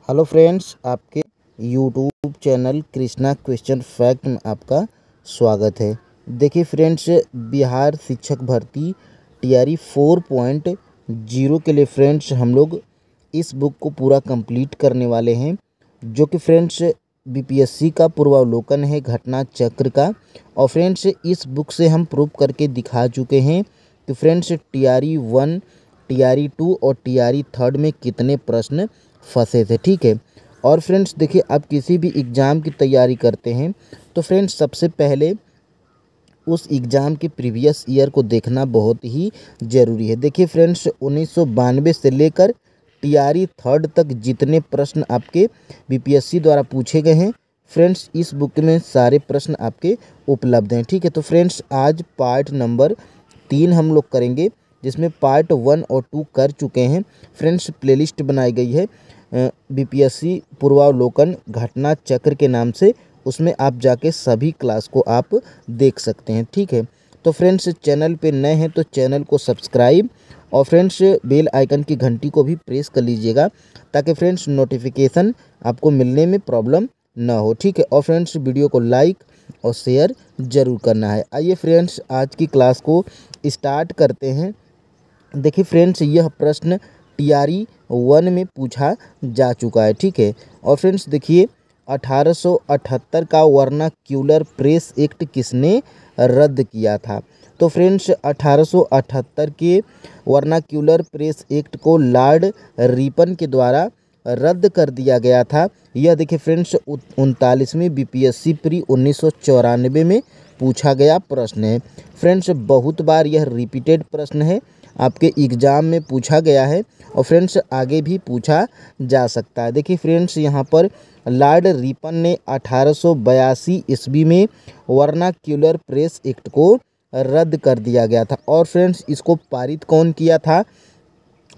Hello friends, आपके YouTube channel Krishna question fact में आपका स्वागत है। देखिए फ्रेंड्स, बिहार शिक्षक भर्ती टीआरई 4.0 के लिए फ्रेंड्स हम लोग इस बुक को पूरा कंप्लीट करने वाले हैं, जो कि फ्रेंड्स बीपीएससी का पूर्वावलोकन है घटना चक्र का। और फ्रेंड्स इस बुक से हम प्रूव करके दिखा चुके हैं कि फ्रेंड्स टीआरई 1, टीआरई 2 और टीआरई 3 में कितने प्रश्न फंसे थे। ठीक है। और फ्रेंड्स देखिए, आप किसी भी एग्ज़ाम की तैयारी करते हैं तो फ्रेंड्स सबसे पहले उस एग्ज़ाम के प्रीवियस ईयर को देखना बहुत ही ज़रूरी है। देखिए फ्रेंड्स, 1992 से लेकर टीआरई 3 तक जितने प्रश्न आपके बीपीएससी द्वारा पूछे गए हैं फ्रेंड्स, इस बुक में सारे प्रश्न आपके उपलब्ध हैं। ठीक है। तो फ्रेंड्स आज पार्ट नंबर 3 हम लोग करेंगे, जिसमें पार्ट 1 और 2 कर चुके हैं। फ्रेंड्स प्लेलिस्ट बनाई गई है बीपीएससी पूर्वावलोकन घटना चक्र के नाम से, उसमें आप जाके सभी क्लास को आप देख सकते हैं। ठीक है। तो फ्रेंड्स चैनल पे नए हैं तो चैनल को सब्सक्राइब और फ्रेंड्स बेल आइकन की घंटी को भी प्रेस कर लीजिएगा, ताकि फ्रेंड्स नोटिफिकेशन आपको मिलने में प्रॉब्लम ना हो। ठीक है। और फ्रेंड्स वीडियो को लाइक और शेयर ज़रूर करना है। आइए फ्रेंड्स आज की क्लास को स्टार्ट करते हैं। देखिए फ्रेंड्स, यह प्रश्न टीआरई 1 में पूछा जा चुका है। ठीक है। और फ्रेंड्स देखिए, 1878 का वर्नाक्यूलर प्रेस एक्ट किसने रद्द किया था? तो फ्रेंड्स 1878 के वर्नाक्यूलर प्रेस एक्ट को लॉर्ड रिपन के द्वारा रद्द कर दिया गया था। यह देखिए फ्रेंड्स 39वीं बीपीएससी प्री 1994 में पूछा गया प्रश्न है। फ्रेंड्स बहुत बार यह रिपीटेड प्रश्न है, आपके एग्ज़ाम में पूछा गया है और फ्रेंड्स आगे भी पूछा जा सकता है। देखिए फ्रेंड्स, यहाँ पर लॉर्ड रिपन ने 1882 ईस्वी में वर्नाक्यूलर प्रेस एक्ट को रद्द कर दिया गया था। और फ्रेंड्स इसको पारित कौन किया था?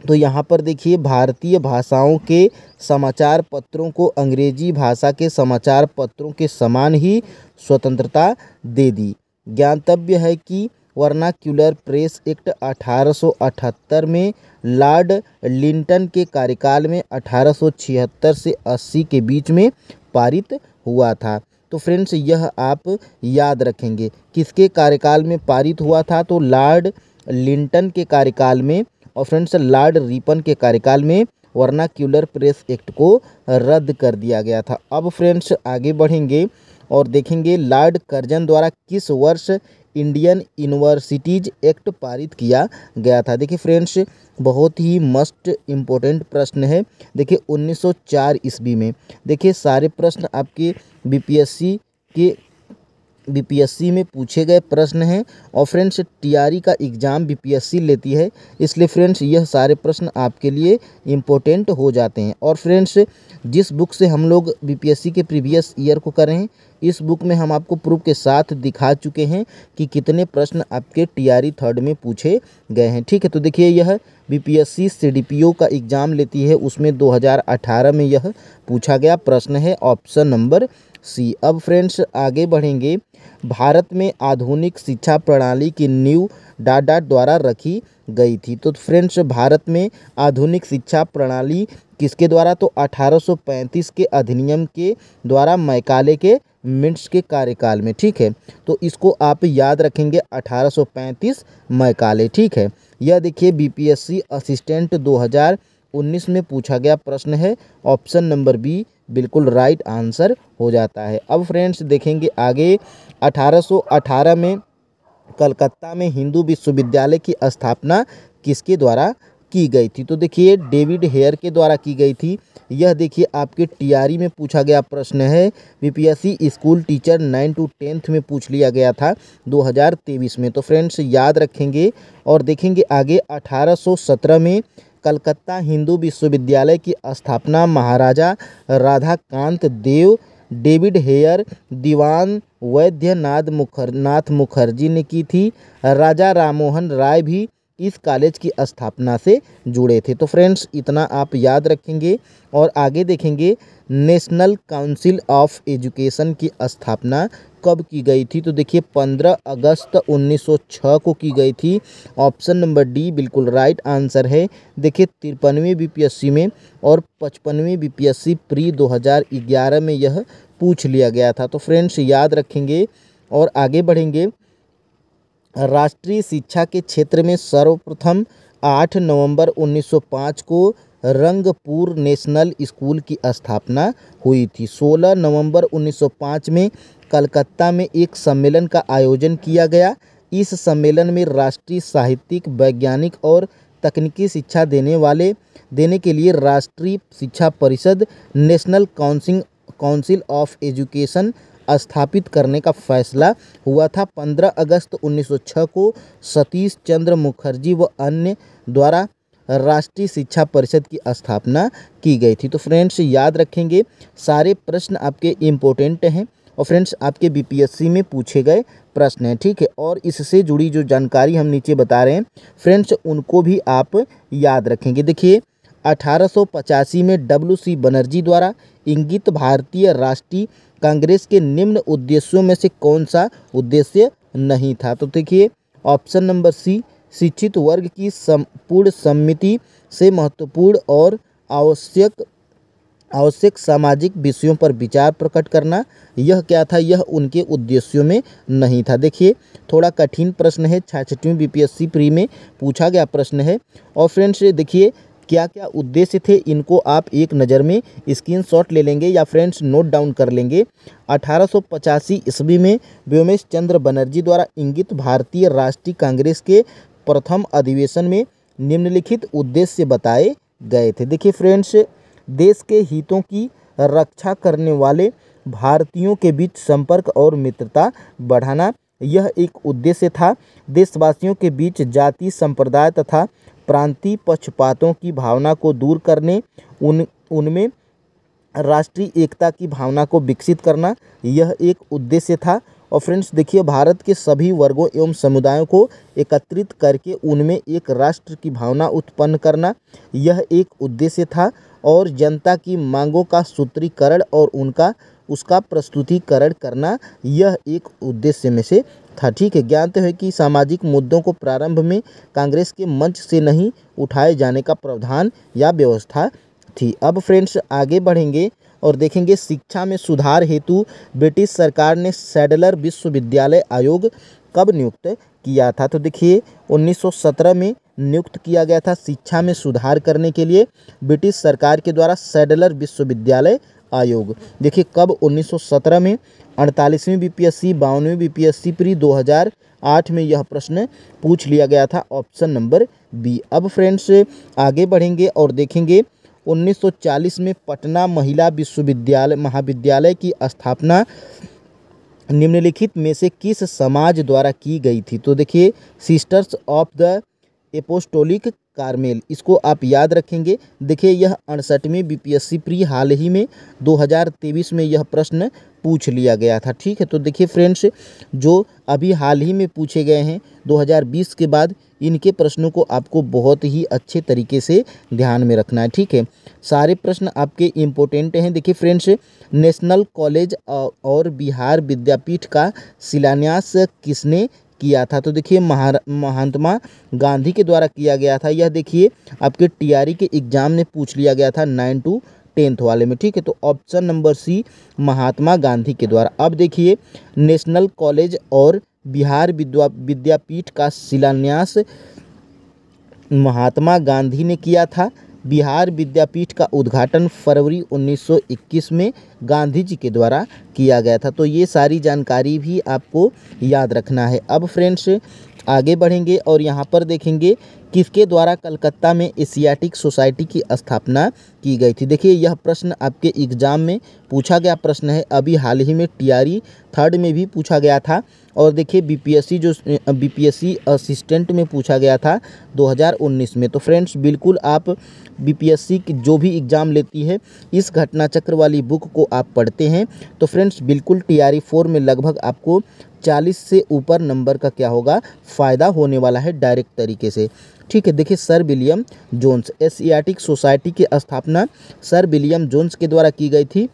तो यहाँ पर देखिए, भारतीय भाषाओं के समाचार पत्रों को अंग्रेजी भाषा के समाचार पत्रों के समान ही स्वतंत्रता दे दी। ज्ञातव्य है कि वर्नाक्यूलर प्रेस एक्ट 1878 में लॉर्ड लिंटन के कार्यकाल में 1876 से 80 के बीच में पारित हुआ था। तो फ्रेंड्स यह आप याद रखेंगे, किसके कार्यकाल में पारित हुआ था? तो लॉर्ड लिंटन के कार्यकाल में। और फ्रेंड्स लॉर्ड रिपन के कार्यकाल में वर्नाक्यूलर प्रेस एक्ट को रद्द कर दिया गया था। अब फ्रेंड्स आगे बढ़ेंगे और देखेंगे लॉर्ड कर्जन द्वारा किस वर्ष इंडियन यूनिवर्सिटीज एक्ट पारित किया गया था। देखिए फ्रेंड्स बहुत ही मस्ट इम्पोर्टेंट प्रश्न है। देखिए 1904 ईस्वी में। देखिए सारे प्रश्न आपके बीपीएससी में पूछे गए प्रश्न हैं। और फ्रेंड्स टीआरई का एग्ज़ाम बीपीएससी लेती है, इसलिए फ्रेंड्स यह सारे प्रश्न आपके लिए इम्पोर्टेंट हो जाते हैं। और फ्रेंड्स जिस बुक से हम लोग बीपीएससी के प्रीवियस ईयर को कर रहे हैं, इस बुक में हम आपको प्रूफ के साथ दिखा चुके हैं कि कितने प्रश्न आपके टीआरई 3 में पूछे गए हैं। ठीक है। तो देखिए, यह बीपीएससी सीडीपीओ का एग्ज़ाम लेती है, उसमें 2018 में यह पूछा गया प्रश्न है, ऑप्शन नंबर सी। अब फ्रेंड्स आगे बढ़ेंगे। भारत में आधुनिक शिक्षा प्रणाली की नींव डाडा द्वारा रखी गई थी। तो फ्रेंड्स भारत में आधुनिक शिक्षा प्रणाली किसके द्वारा? तो 1835 के अधिनियम के द्वारा मैकाले के मिंट्स के कार्यकाल में। ठीक है। तो इसको आप याद रखेंगे, 1835 मैकाले। ठीक है। यह देखिए बीपीएससी असिस्टेंट 2019 में पूछा गया प्रश्न है, ऑप्शन नंबर बी बिल्कुल राइट आंसर हो जाता है। अब फ्रेंड्स देखेंगे आगे, 1818 में कलकत्ता में हिंदू विश्वविद्यालय की स्थापना किसके द्वारा की गई थी? तो देखिए डेविड हेयर के द्वारा की गई थी। यह देखिए आपके टीआरई में पूछा गया प्रश्न है। BPSC school teacher 9 to 10th में पूछ लिया गया था 2023 में। तो फ्रेंड्स याद रखेंगे। और देखेंगे आगे, 1817 में कलकत्ता हिंदू विश्वविद्यालय की स्थापना महाराजा राधाकांत देव, डेविड हेयर, दीवान वैद्यनाथ मुखर्जी ने की थी। राजा राममोहन राय भी इस कॉलेज की स्थापना से जुड़े थे। तो फ्रेंड्स इतना आप याद रखेंगे। और आगे देखेंगे नेशनल काउंसिल ऑफ एजुकेशन की स्थापना कब की गई थी। तो देखिए 15 अगस्त 1906 को की गई थी। ऑप्शन नंबर डी बिल्कुल राइट आंसर है। देखिए 53वीं बीपीएससी में और 55वीं बीपीएससी प्री 2011 में यह पूछ लिया गया था। तो फ्रेंड्स याद रखेंगे और आगे बढ़ेंगे। राष्ट्रीय शिक्षा के क्षेत्र में सर्वप्रथम 8 नवंबर 1905 को रंगपुर नेशनल स्कूल की स्थापना हुई थी। 16 नवंबर 1905 में कलकत्ता में एक सम्मेलन का आयोजन किया गया। इस सम्मेलन में राष्ट्रीय साहित्यिक, वैज्ञानिक और तकनीकी शिक्षा देने के लिए राष्ट्रीय शिक्षा परिषद नेशनल काउंसिल ऑफ एजुकेशन स्थापित करने का फैसला हुआ था। 15 अगस्त 1906 को सतीश चंद्र मुखर्जी व अन्य द्वारा राष्ट्रीय शिक्षा परिषद की स्थापना की गई थी। तो फ्रेंड्स याद रखेंगे, सारे प्रश्न आपके इम्पोर्टेंट हैं और फ्रेंड्स आपके बीपीएससी में पूछे गए प्रश्न हैं, ठीक है। और इससे जुड़ी जो जानकारी हम नीचे बता रहे हैं फ्रेंड्स, उनको भी आप याद रखेंगे। देखिए 1885 में WC बनर्जी द्वारा इंगित भारतीय राष्ट्रीय कांग्रेस के निम्न उद्देश्यों में से कौन सा उद्देश्य नहीं था। तो देखिए ऑप्शन नंबर सी, शिक्षित वर्ग की पूर्ण सम्मति से महत्वपूर्ण और आवश्यक सामाजिक विषयों पर विचार प्रकट करना, यह क्या था, यह उनके उद्देश्यों में नहीं था। देखिए थोड़ा कठिन प्रश्न है, 66वीं बीपीएससी प्री में पूछा गया प्रश्न है। और फ्रेंड्स देखिए क्या क्या उद्देश्य थे, इनको आप एक नज़र में स्क्रीनशॉट ले लेंगे या फ्रेंड्स नोट डाउन कर लेंगे। 1885 ईस्वी में व्योमेश चंद्र बनर्जी द्वारा इंगित भारतीय राष्ट्रीय कांग्रेस के प्रथम अधिवेशन में निम्नलिखित उद्देश्य बताए गए थे। देखिए फ्रेंड्स, देश के हितों की रक्षा करने वाले भारतीयों के बीच संपर्क और मित्रता बढ़ाना, यह एक उद्देश्य था। देशवासियों के बीच जाति, संप्रदाय तथा प्रांतीय पक्षपातों की भावना को दूर करने, उनमें राष्ट्रीय एकता की भावना को विकसित करना, यह एक उद्देश्य था। और फ्रेंड्स देखिए भारत के सभी वर्गों एवं समुदायों को एकत्रित करके उनमें एक राष्ट्र की भावना उत्पन्न करना, यह एक उद्देश्य था। और जनता की मांगों का सूत्रीकरण और उसका प्रस्तुतिकरण करना, यह एक उद्देश्य में से था, ठीक है। ज्ञात है कि सामाजिक मुद्दों को प्रारंभ में कांग्रेस के मंच से नहीं उठाए जाने का प्रावधान या व्यवस्था थी। अब फ्रेंड्स आगे बढ़ेंगे और देखेंगे शिक्षा में सुधार हेतु ब्रिटिश सरकार ने सैडलर विश्वविद्यालय आयोग कब नियुक्त किया था। तो देखिए 1917 में नियुक्त किया गया था। शिक्षा में सुधार करने के लिए ब्रिटिश सरकार के द्वारा सैडलर विश्वविद्यालय आयोग, देखिए कब, 1917 में। 48वीं बीपीएससी, 52वीं बीपीएससी प्री 2008 में यह प्रश्न पूछ लिया गया था। Option number B. अब फ्रेंड्स आगे बढ़ेंगे और देखेंगे 1940 में पटना महिला महाविद्यालय की स्थापना निम्नलिखित में से किस समाज द्वारा की गई थी। तो देखिए sisters of the apostolic Carmel, इसको आप याद रखेंगे। देखिए यह 68वीं बीपीएससी प्री हाल ही में 2023 में यह प्रश्न पूछ लिया गया था, ठीक है। तो देखिए फ्रेंड्स जो अभी हाल ही में पूछे गए हैं 2020 के बाद, इनके प्रश्नों को आपको बहुत ही अच्छे तरीके से ध्यान में रखना है, ठीक है। सारे प्रश्न आपके इम्पोर्टेंट हैं। देखिए फ्रेंड्स, नेशनल कॉलेज और बिहार विद्यापीठ का शिलान्यास किसने किया था। तो देखिए महात्मा गांधी के द्वारा किया गया था। यह देखिए आपके टीआरई के एग्जाम में पूछ लिया गया था 9 to 10 वाले में, ठीक है। तो ऑप्शन नंबर सी महात्मा गांधी के द्वारा। अब देखिए नेशनल कॉलेज और बिहार विद्यापीठ का शिलान्यास महात्मा गांधी ने किया था। बिहार विद्यापीठ का उद्घाटन फरवरी 1921 में गांधी जी के द्वारा किया गया था। तो ये सारी जानकारी भी आपको याद रखना है। अब फ्रेंड्स आगे बढ़ेंगे और यहाँ पर देखेंगे किसके द्वारा कलकत्ता में एशियाटिक सोसाइटी की स्थापना की गई थी। देखिए यह प्रश्न आपके एग्जाम में पूछा गया प्रश्न है। अभी हाल ही में टीआरई 3rd में भी पूछा गया था। और देखिए बीपीएससी असिस्टेंट में पूछा गया था 2019 में। तो फ्रेंड्स बिल्कुल आप बीपीएससी की जो भी एग्ज़ाम लेती है इस घटना चक्र वाली बुक को आप पढ़ते हैं तो फ्रेंड्स बिल्कुल टीआरई 4 में लगभग आपको 40 से ऊपर नंबर का क्या होगा, फ़ायदा होने वाला है डायरेक्ट तरीके से। ठीक है। देखिए sir William Jones, Asiatic Society की स्थापना सर विलियम जोन्स के द्वारा की गई थी।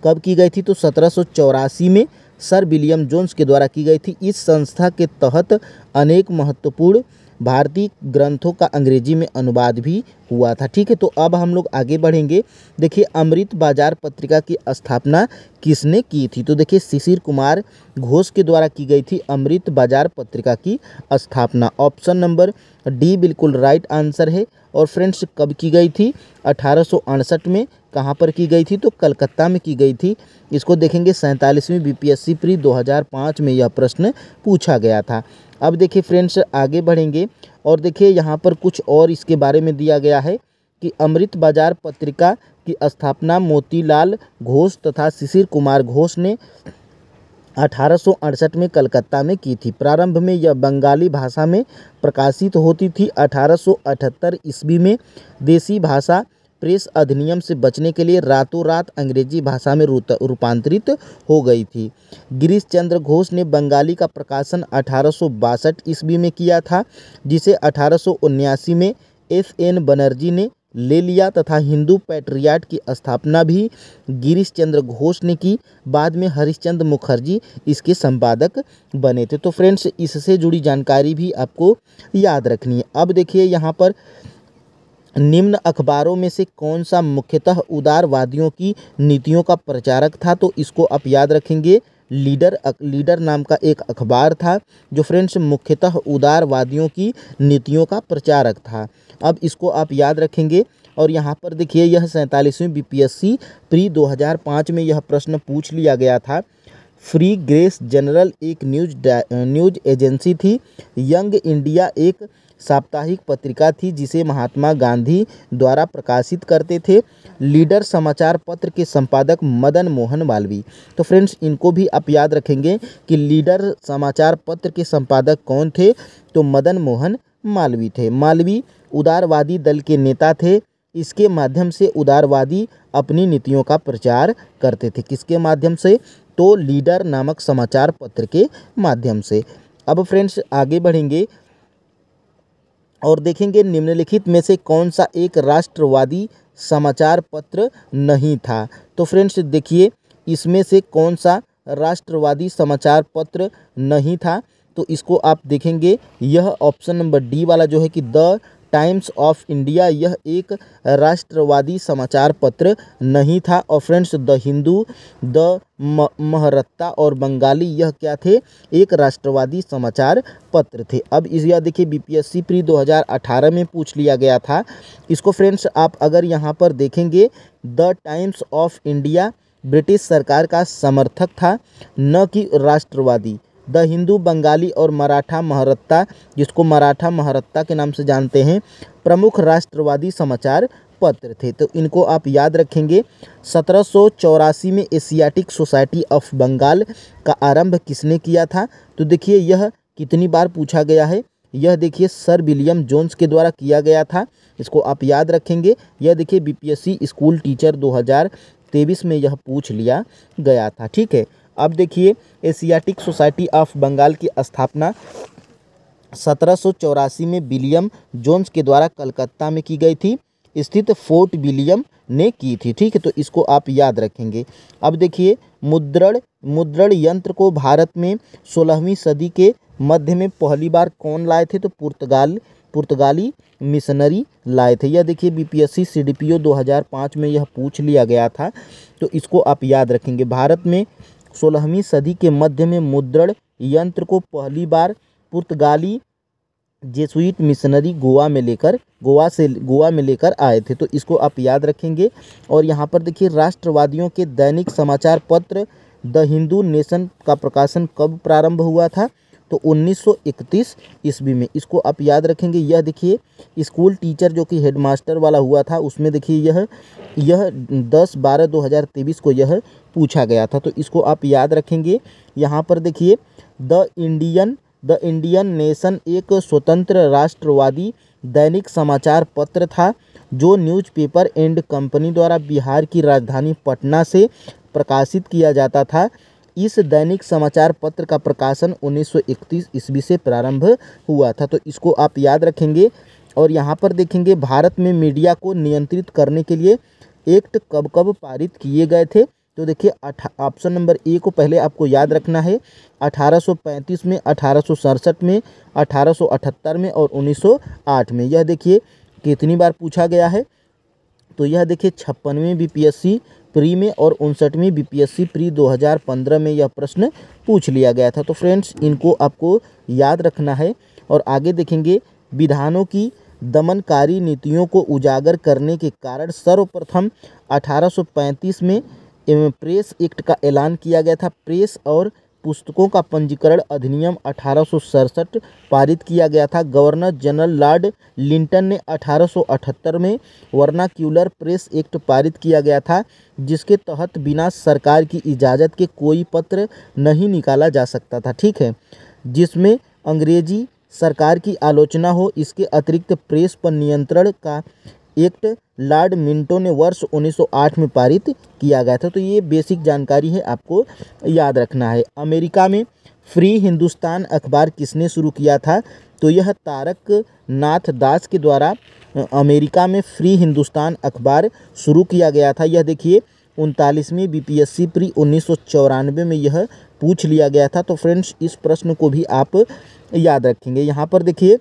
कब की गई थी? तो 1784 में सर विलियम जोन्स के द्वारा की गई थी। इस संस्था के तहत अनेक महत्वपूर्ण भारतीय ग्रंथों का अंग्रेजी में अनुवाद भी हुआ था। ठीक है, तो अब हम लोग आगे बढ़ेंगे। देखिए अमृत बाजार पत्रिका की स्थापना किसने की थी? तो देखिए शिशिर कुमार घोष के द्वारा की गई थी अमृत बाजार पत्रिका की स्थापना। ऑप्शन नंबर डी बिल्कुल राइट आंसर है। और फ्रेंड्स कब की गई थी? 1868 में। कहाँ पर की गई थी? तो कलकत्ता में की गई थी। इसको देखेंगे 47वीं बीपीएससी प्री 2005 में यह प्रश्न पूछा गया था। अब देखिए फ्रेंड्स आगे बढ़ेंगे और देखिए यहाँ पर कुछ और इसके बारे में दिया गया है कि अमृत बाजार पत्रिका की स्थापना मोतीलाल घोष तथा शिशिर कुमार घोष ने 1868 में कलकत्ता में की थी। प्रारंभ में यह बंगाली भाषा में प्रकाशित होती थी। 1878 ईस्वी में देसी भाषा प्रेस अधिनियम से बचने के लिए रातों रात अंग्रेजी भाषा में रूपांतरित हो गई थी। गिरीश चंद्र घोष ने बंगाली का प्रकाशन 1862 ईस्वी में किया था, जिसे 1879 में एस.एन. बनर्जी ने ले लिया तथा हिंदू पैट्रियाट की स्थापना भी गिरीश चंद्र घोष ने की। बाद में हरिश्चंद्र मुखर्जी इसके संपादक बने थे। तो फ्रेंड्स इससे जुड़ी जानकारी भी आपको याद रखनी है। अब देखिए यहाँ पर निम्न अखबारों में से कौन सा मुख्यतः उदारवादियों की नीतियों का प्रचारक था? तो इसको आप याद रखेंगे। लीडर नाम का एक अखबार था जो फ्रेंड्स मुख्यतः उदारवादियों की नीतियों का प्रचारक था। अब इसको आप याद रखेंगे। और यहाँ पर देखिए यह 47वीं बीपीएससी प्री 2005 में यह प्रश्न पूछ लिया गया था। फ्री ग्रेस जर्नल एक न्यूज एजेंसी थी। यंग इंडिया एक साप्ताहिक पत्रिका थी जिसे महात्मा गांधी द्वारा प्रकाशित करते थे। लीडर समाचार पत्र के संपादक मदन मोहन मालवीय। तो फ्रेंड्स इनको भी आप याद रखेंगे कि लीडर समाचार पत्र के संपादक कौन थे? तो मदन मोहन मालवीय थे। मालवीय उदारवादी दल के नेता थे। इसके माध्यम से उदारवादी अपनी नीतियों का प्रचार करते थे। किसके माध्यम से? तो लीडर नामक समाचार पत्र के माध्यम से। अब फ्रेंड्स आगे बढ़ेंगे और देखेंगे निम्नलिखित में से कौन सा एक राष्ट्रवादी समाचार पत्र नहीं था। तो फ्रेंड्स देखिए इसमें से कौन सा राष्ट्रवादी समाचार पत्र नहीं था? तो इसको आप देखेंगे। यह ऑप्शन नंबर डी वाला जो है कि द टाइम्स ऑफ इंडिया, यह एक राष्ट्रवादी समाचार पत्र नहीं था। और फ्रेंड्स द हिंदू, द महरत्ता और बंगाली यह क्या थे? एक राष्ट्रवादी समाचार पत्र थे। अब इस यह देखिए बीपीएससी प्री 2018 में पूछ लिया गया था। इसको फ्रेंड्स आप अगर यहाँ पर देखेंगे, the times of India British सरकार का समर्थक था, न कि राष्ट्रवादी। द हिंदू, बंगाली और मराठा महरत्ता, जिसको मराठा महरत्ता के नाम से जानते हैं, प्रमुख राष्ट्रवादी समाचार पत्र थे। तो इनको आप याद रखेंगे। 1784 में एशियाटिक सोसाइटी ऑफ बंगाल का आरंभ किसने किया था? तो देखिए यह कितनी बार पूछा गया है। यह देखिए सर विलियम जोन्स के द्वारा किया गया था। इसको आप याद रखेंगे। यह देखिए बीपीएससी स्कूल टीचर 2023 में यह पूछ लिया गया था। ठीक है। अब देखिए एशियाटिक सोसाइटी ऑफ बंगाल की स्थापना 1784 में विलियम जोन्स के द्वारा कलकत्ता में की गई थी। स्थित फोर्ट विलियम ने की थी। ठीक है, तो इसको आप याद रखेंगे। अब देखिए मुद्रण यंत्र को भारत में 16वीं सदी के मध्य में पहली बार कौन लाए थे? तो पुर्तगाली मिशनरी लाए थे। यह देखिए बीपीएससी सीडीपीओ 2005 में यह पूछ लिया गया था। तो इसको आप याद रखेंगे। भारत में 16वीं सदी के मध्य में मुद्रण यंत्र को पहली बार पुर्तगाली जेसुइट मिशनरी गोवा में लेकर आए थे। तो इसको आप याद रखेंगे। और यहाँ पर देखिए राष्ट्रवादियों के दैनिक समाचार पत्र द हिंदू नेशन का प्रकाशन कब प्रारंभ हुआ था? तो 1931 ईस्वी में। इसको आप याद रखेंगे। यह देखिए स्कूल टीचर जो कि हेडमास्टर वाला हुआ था, उसमें देखिए यह 10/12/2023 को यह पूछा गया था। तो इसको आप याद रखेंगे। यहाँ पर देखिए द इंडियन नेशन एक स्वतंत्र राष्ट्रवादी दैनिक समाचार पत्र था जो न्यूज़पेपर एंड कंपनी द्वारा बिहार की राजधानी पटना से प्रकाशित किया जाता था। इस दैनिक समाचार पत्र का प्रकाशन 1931 ईस्वी से प्रारंभ हुआ था। तो इसको आप याद रखेंगे। और यहाँ पर देखेंगे भारत में मीडिया को नियंत्रित करने के लिए एक्ट कब कब पारित किए गए थे। तो देखिए ऑप्शन नंबर ए को पहले आपको याद रखना है। 1835 में, 1867 में, 1878 में और 1908 में। यह देखिए कितनी बार पूछा गया है। तो यह देखिए 56वें बीपीएससी प्री में और 59वीं बीपीएससी प्री 2015 में यह प्रश्न पूछ लिया गया था। तो फ्रेंड्स इनको आपको याद रखना है। और आगे देखेंगे विधानों की दमनकारी नीतियों को उजागर करने के कारण सर्वप्रथम 1835 में प्रेस एक्ट का ऐलान किया गया था। प्रेस और पुस्तकों का पंजीकरण अधिनियम 1867 पारित किया गया था। गवर्नर जनरल लॉर्ड लिंटन ने 1878 में वर्नाक्यूलर प्रेस एक्ट पारित किया गया था, जिसके तहत बिना सरकार की इजाज़त के कोई पत्र नहीं निकाला जा सकता था। ठीक है, जिसमें अंग्रेजी सरकार की आलोचना हो। इसके अतिरिक्त प्रेस पर नियंत्रण का एक्ट लॉर्ड मिंटो ने वर्ष 1908 में पारित किया गया था। तो ये बेसिक जानकारी है, आपको याद रखना है। अमेरिका में फ्री हिंदुस्तान अखबार किसने शुरू किया था? तो यह तारक नाथ दास के द्वारा अमेरिका में फ्री हिंदुस्तान अखबार शुरू किया गया था। यह देखिए 39वीं बीपीएससी प्री 1994 में यह पूछ लिया गया था। तो फ्रेंड्स इस प्रश्न को भी आप याद रखेंगे। यहाँ पर देखिए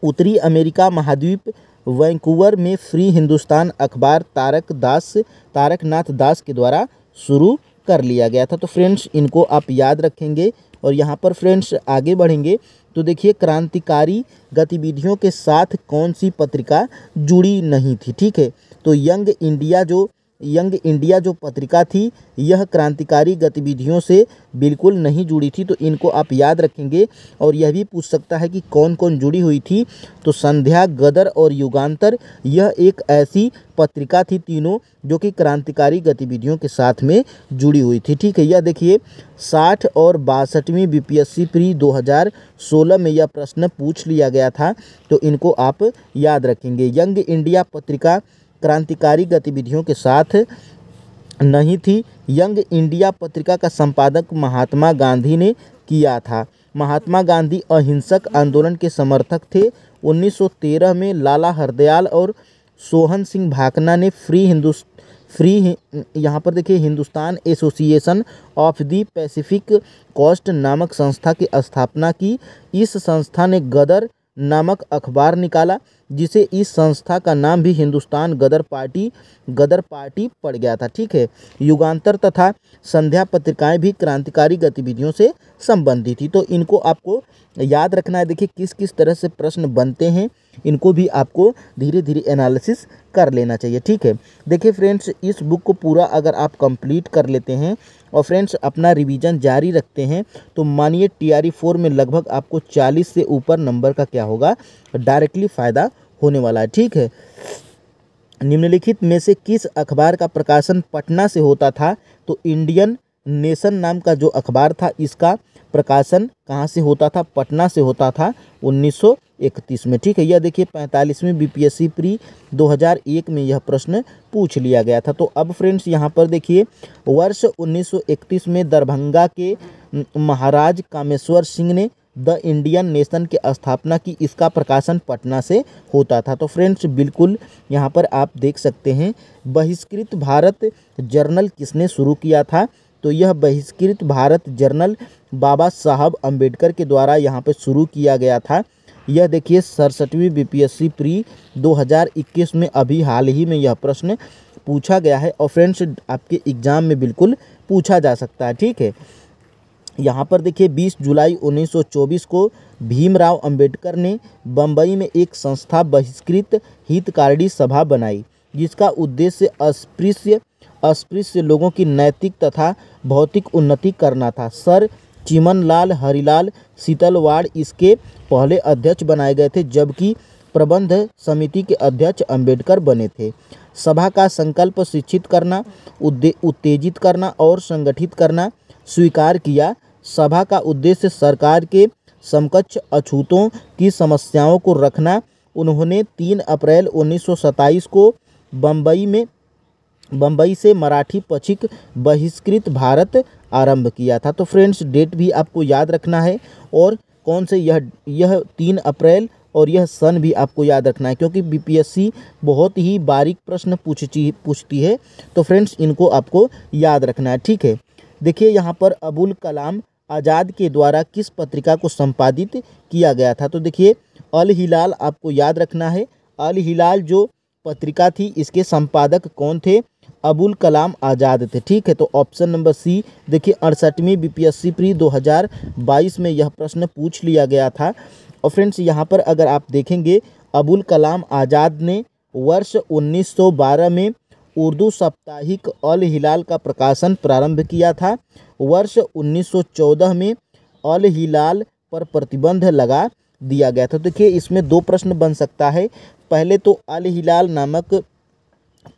उत्तरी अमेरिका महाद्वीप वैंकूवर में फ्री हिंदुस्तान अखबार तारक नाथ दास के द्वारा शुरू कर लिया गया था। तो फ्रेंड्स इनको आप याद रखेंगे। और यहाँ पर फ्रेंड्स आगे बढ़ेंगे तो देखिए क्रांतिकारी गतिविधियों के साथ कौन सी पत्रिका जुड़ी नहीं थी। ठीक है, तो यंग इंडिया जो पत्रिका थी यह क्रांतिकारी गतिविधियों से बिल्कुल नहीं जुड़ी थी। तो इनको आप याद रखेंगे। और यह भी पूछ सकता है कि कौन कौन जुड़ी हुई थी। तो संध्या, गदर और युगांतर यह एक ऐसी पत्रिका थी तीनों जो कि क्रांतिकारी गतिविधियों के साथ में जुड़ी हुई थी। ठीक है, यह देखिए 60 और 62वीं बीपीएससी प्री 2016 में यह प्रश्न पूछ लिया गया था। तो इनको आप याद रखेंगे। यंग इंडिया पत्रिका क्रांतिकारी गतिविधियों के साथ नहीं थी। यंग इंडिया पत्रिका का संपादक महात्मा गांधी ने किया था। महात्मा गांधी अहिंसक आंदोलन के समर्थक थे। 1913 में लाला हरदयाल और सोहन सिंह भाकना ने यहाँ पर देखिए Hindustan Association of the Pacific Coast नामक संस्था की स्थापना की। इस संस्था ने गदर नामक अखबार निकाला, जिसे इस संस्था का नाम भी हिंदुस्तान गदर पार्टी पड़ गया था। ठीक है, युगांतर तथा संध्या पत्रिकाएं भी क्रांतिकारी गतिविधियों से संबंधित थी। तो इनको आपको याद रखना है। देखिए किस किस तरह से प्रश्न बनते हैं, इनको भी आपको धीरे धीरे एनालिसिस कर लेना चाहिए। ठीक है, देखिए फ्रेंड्स इस बुक को पूरा अगर आप कंप्लीट कर लेते हैं और फ्रेंड्स अपना रिवीजन जारी रखते हैं तो मानिए TRE 4 में लगभग आपको 40 से ऊपर नंबर का क्या होगा, डायरेक्टली फ़ायदा होने वाला है। ठीक है, निम्नलिखित में से किस अखबार का प्रकाशन पटना से होता था? तो इंडियन नेशन नाम का जो अखबार था इसका प्रकाशन कहाँ से होता था? पटना से होता था 1931 में। ठीक है, यह देखिए 45वीं बीपीएससी प्री 2001 में यह प्रश्न पूछ लिया गया था। तो अब फ्रेंड्स यहाँ पर देखिए वर्ष 1931 में दरभंगा के महाराज कामेश्वर सिंह ने द इंडियन नेशन की स्थापना की। इसका प्रकाशन पटना से होता था। तो फ्रेंड्स बिल्कुल यहाँ पर आप देख सकते हैं बहिष्कृत भारत जर्नल किसने शुरू किया था? तो यह बहिष्कृत भारत जर्नल बाबा साहब अम्बेडकर के द्वारा यहाँ पर शुरू किया गया था। यह देखिए 67वीं बीपीएससी प्री 2021 में अभी हाल ही में यह प्रश्न पूछा गया है और फ्रेंड्स आपके एग्ज़ाम में बिल्कुल पूछा जा सकता है। ठीक है, यहाँ पर देखिए 20 जुलाई 1924 को भीमराव अंबेडकर ने बम्बई में एक संस्था बहिष्कृत हितकारी सभा बनाई, जिसका उद्देश्य अस्पृश्य लोगों की नैतिक तथा भौतिक उन्नति करना था। सर चिमनलाल हरिलाल शीतलवाड़ इसके पहले अध्यक्ष बनाए गए थे, जबकि प्रबंध समिति के अध्यक्ष अंबेडकर बने थे। सभा का संकल्प शिक्षित करना, उत्तेजित करना और संगठित करना स्वीकार किया। सभा का उद्देश्य सरकार के समकक्ष अछूतों की समस्याओं को रखना। उन्होंने 3 अप्रैल 1927 को बम्बई में बम्बई से मराठी पथिक बहिष्कृत भारत आरंभ किया था। तो फ्रेंड्स डेट भी आपको याद रखना है और कौन से यह 3 अप्रैल और यह सन भी आपको याद रखना है, क्योंकि बीपीएससी बहुत ही बारीक प्रश्न पूछती है। तो फ्रेंड्स इनको आपको याद रखना है, ठीक है। देखिए यहाँ पर अबुल कलाम आज़ाद के द्वारा किस पत्रिका को संपादित किया गया था। तो देखिए अल हिलाल आपको याद रखना है। अल हिलाल जो पत्रिका थी इसके संपादक कौन थे? अबुल कलाम आज़ाद थे, ठीक है। तो ऑप्शन नंबर सी देखिए 68वीं बीपीएससी प्री 2022 में यह प्रश्न पूछ लिया गया था। और फ्रेंड्स यहाँ पर अगर आप देखेंगे अबुल कलाम आज़ाद ने वर्ष 1912 में उर्दू साप्ताहिक अल हिलाल का प्रकाशन प्रारंभ किया था। वर्ष 1914 में अल हिलाल पर प्रतिबंध लगा दिया गया था। देखिए इसमें 2 प्रश्न बन सकता है। पहले तो अल हिलाल नामक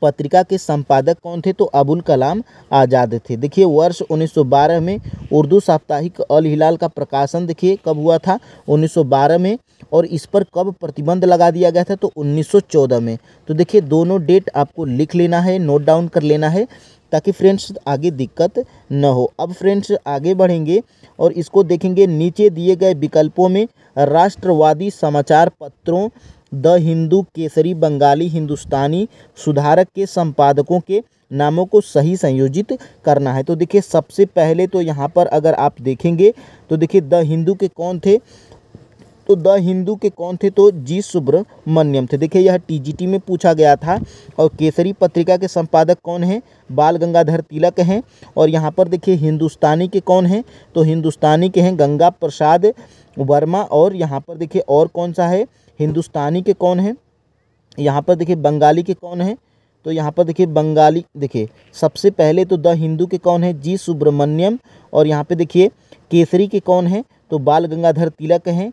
पत्रिका के संपादक कौन थे? तो अबुल कलाम आज़ाद थे। देखिए वर्ष 1912 में उर्दू साप्ताहिक अल हिलाल का प्रकाशन देखिए कब हुआ था? 1912 में। और इस पर कब प्रतिबंध लगा दिया गया था? तो 1914 में। तो देखिए दोनों डेट आपको लिख लेना है, नोट डाउन कर लेना है, ताकि फ्रेंड्स आगे दिक्कत न हो। अब फ्रेंड्स आगे बढ़ेंगे और इसको देखेंगे। नीचे दिए गए विकल्पों में राष्ट्रवादी समाचार पत्रों द हिंदू, केसरी, बंगाली, हिंदुस्तानी, सुधारक के संपादकों के नामों को सही संयोजित करना है। तो देखिए सबसे पहले तो यहाँ पर अगर आप देखेंगे तो देखिए द हिंदू के कौन थे? तो द हिंदू के कौन थे? तो जी सुब्रमण्यम थे। देखिए यह टीजीटी में पूछा गया था। और केसरी पत्रिका के संपादक कौन हैं? बाल गंगाधर तिलक हैं। और यहाँ पर देखिए हिंदुस्तानी के कौन हैं? तो हिंदुस्तानी के हैं गंगा प्रसाद वर्मा। और यहाँ पर देखिए और कौन सा है? हिंदुस्तानी के कौन हैं? यहाँ पर देखिए बंगाली के कौन हैं? तो यहाँ पर देखिए बंगाली, देखिए सबसे पहले तो द हिंदू के कौन है? जी सुब्रमण्यम। और यहाँ पे देखिए केसरी के कौन है? तो बाल गंगाधर तिलक हैं।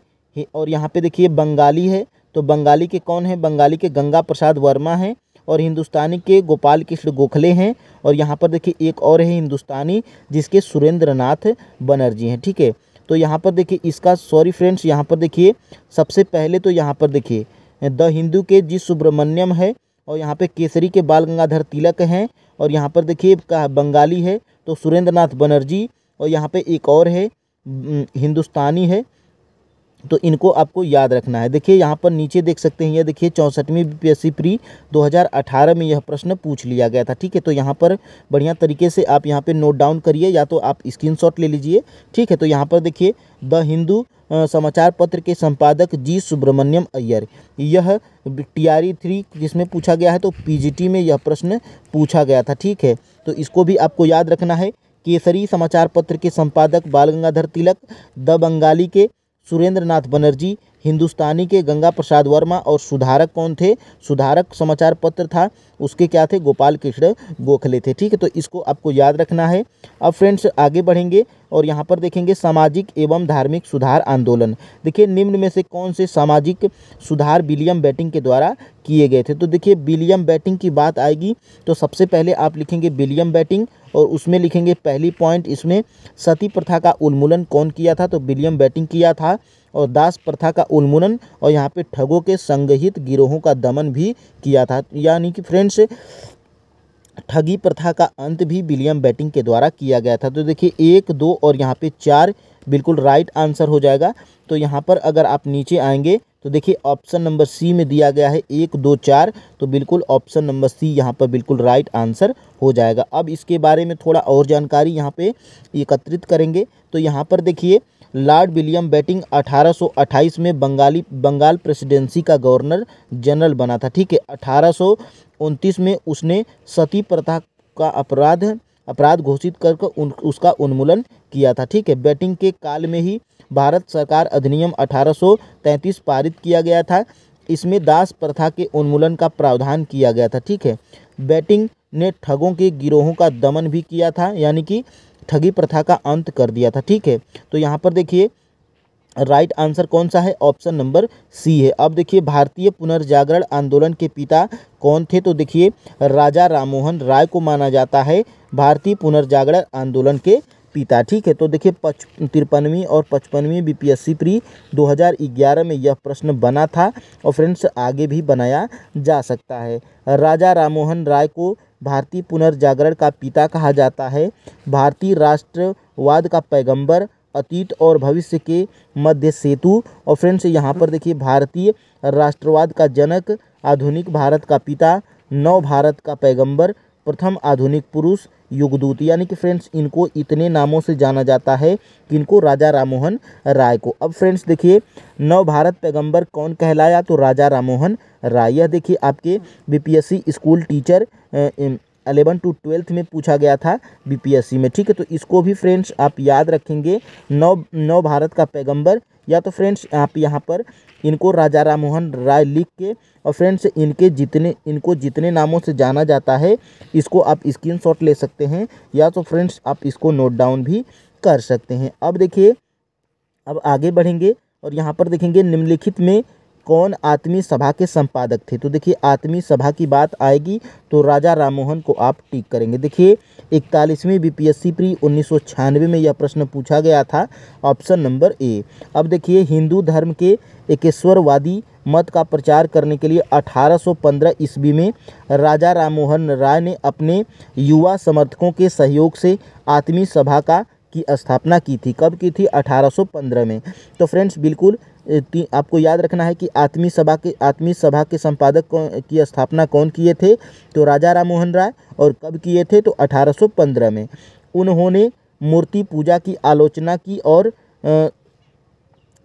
और यहाँ पे देखिए बंगाली है, तो बंगाली के कौन है? बंगाली के गंगा प्रसाद वर्मा हैं। और हिंदुस्तानी के गोपाल कृष्ण गोखले हैं। और यहाँ पर देखिए एक और है हिंदुस्तानी जिसके सुरेंद्र नाथ बनर्जी हैं, ठीक है। तो यहाँ पर देखिए इसका सॉरी फ्रेंड्स, यहाँ पर देखिए सबसे पहले तो यहाँ पर देखिए द हिंदू के जी सुब्रमण्यम है। और यहाँ पे केसरी के बाल गंगाधर तिलक हैं। और यहाँ पर देखिए बंगाली है तो सुरेंद्र नाथ बनर्जी। और यहाँ पे एक और है हिंदुस्तानी है। तो इनको आपको याद रखना है। देखिए यहाँ पर नीचे देख सकते हैं, यह देखिए 64वीं बीपीएससी प्री 2018 में यह प्रश्न पूछ लिया गया था, ठीक है। तो यहाँ पर बढ़िया तरीके से आप यहाँ पे नोट डाउन करिए, या तो आप स्क्रीनशॉट ले लीजिए, ठीक है। तो यहाँ पर देखिए द हिंदू समाचार पत्र के संपादक जी सुब्रमण्यम अय्यर, यह TRE 3 जिसमें पूछा गया है, तो PGT में यह प्रश्न पूछा गया था, ठीक है। तो इसको भी आपको याद रखना है। केसरी समाचार पत्र के संपादक बाल गंगाधर तिलक, द बंगाली के सुरेंद्र नाथ बनर्जी, हिंदुस्तानी के गंगा प्रसाद वर्मा। और सुधारक कौन थे? सुधारक समाचार पत्र था उसके क्या थे? गोपाल कृष्ण गोखले थे, ठीक है। तो इसको आपको याद रखना है। अब फ्रेंड्स आगे बढ़ेंगे और यहाँ पर देखेंगे सामाजिक एवं धार्मिक सुधार आंदोलन। देखिए निम्न में से कौन से सामाजिक सुधार विलियम बेंटिक के द्वारा किए गए थे? तो देखिए विलियम बेंटिक की बात आएगी तो सबसे पहले आप लिखेंगे विलियम बेंटिक, और उसमें लिखेंगे पहली पॉइंट इसमें सती प्रथा का उन्मूलन कौन किया था? तो विलियम बेंटिक किया था। और दास प्रथा का उन्मूलन और यहाँ पे ठगों के संगठित गिरोहों का दमन भी किया था। यानी कि फ्रेंड्स ठगी प्रथा का अंत भी विलियम बेंटिक के द्वारा किया गया था। तो देखिए 1, 2 और यहाँ पे 4 बिल्कुल राइट आंसर हो जाएगा। तो यहाँ पर अगर आप नीचे आएंगे तो देखिए ऑप्शन नंबर सी में दिया गया है 1, 2, 4। तो बिल्कुल ऑप्शन नंबर सी यहाँ पर बिल्कुल राइट आंसर हो जाएगा। अब इसके बारे में थोड़ा और जानकारी यहाँ पे एकत्रित करेंगे। तो यहाँ पर देखिए लॉर्ड विलियम बेंटिक 1828 में बंगाल प्रेसिडेंसी का गवर्नर जनरल बना था, ठीक है। 1829 में उसने सती प्रथा का अपराध घोषित कर उसका उन्मूलन किया था, ठीक है। बेंटिक के काल में ही भारत सरकार अधिनियम 1833 पारित किया गया था। इसमें दास प्रथा के उन्मूलन का प्रावधान किया गया था, ठीक है। बेंटिक ने ठगों के गिरोहों का दमन भी किया था, यानी कि ठगी प्रथा का अंत कर दिया था, ठीक है। तो यहाँ पर देखिए राइट आंसर कौन सा है? ऑप्शन नंबर सी है। अब देखिए भारतीय पुनर्जागरण आंदोलन के पिता कौन थे? तो देखिए राजा राममोहन राय को माना जाता है भारतीय पुनर्जागरण आंदोलन के पिता, ठीक है। तो देखिए 53वीं और 55वीं बीपीएससी प्री 2011 में यह प्रश्न बना था और फ्रेंड्स आगे भी बनाया जा सकता है। राजा राममोहन राय को भारतीय पुनर्जागरण का पिता कहा जाता है, भारतीय राष्ट्रवाद का पैगंबर, अतीत और भविष्य के मध्य सेतु। और फ्रेंड्स यहाँ पर देखिए भारतीय राष्ट्रवाद का जनक, आधुनिक भारत का पिता, नव भारत का पैगंबर, प्रथम आधुनिक पुरुष, युगदूत। यानी कि फ्रेंड्स इनको इतने नामों से जाना जाता है कि इनको राजा राममोहन राय को। अब फ्रेंड्स देखिए नव भारत पैगंबर कौन कहलाया, तो राजा राममोहन राय। यह देखिए आपके बीपीएससी स्कूल टीचर 11 to 12 में पूछा गया था बीपीएससी में, ठीक है। तो इसको भी फ्रेंड्स आप याद रखेंगे, नव भारत का पैगंबर, या तो फ्रेंड्स आप यहाँ पर इनको राजा राममोहन राय लिख के, और फ्रेंड्स इनको जितने नामों से जाना जाता है इसको आप स्क्रीनशॉट ले सकते हैं, या तो फ्रेंड्स आप इसको नोट डाउन भी कर सकते हैं। अब देखिए अब आगे बढ़ेंगे और यहाँ पर देखेंगे निम्नलिखित में कौन आत्मीय सभा के संपादक थे। तो देखिए आत्मीय सभा की बात आएगी तो राजा राममोहन को आप टिक करेंगे। देखिए 41वीं बीपीएससी प्री 1996 में यह प्रश्न पूछा गया था, ऑप्शन नंबर ए। अब देखिए हिंदू धर्म के एकेश्वरवादी मत का प्रचार करने के लिए 1815 ईस्वी में राजा राममोहन राय ने अपने युवा समर्थकों के सहयोग से आत्मीय सभा की स्थापना की थी। कब की थी? 1815 में। तो फ्रेंड्स बिल्कुल आपको याद रखना है कि आत्मीय सभा के संपादक की स्थापना कौन किए थे, तो राजा राममोहन राय। और कब किए थे? तो 1815 में। उन्होंने मूर्ति पूजा की आलोचना की और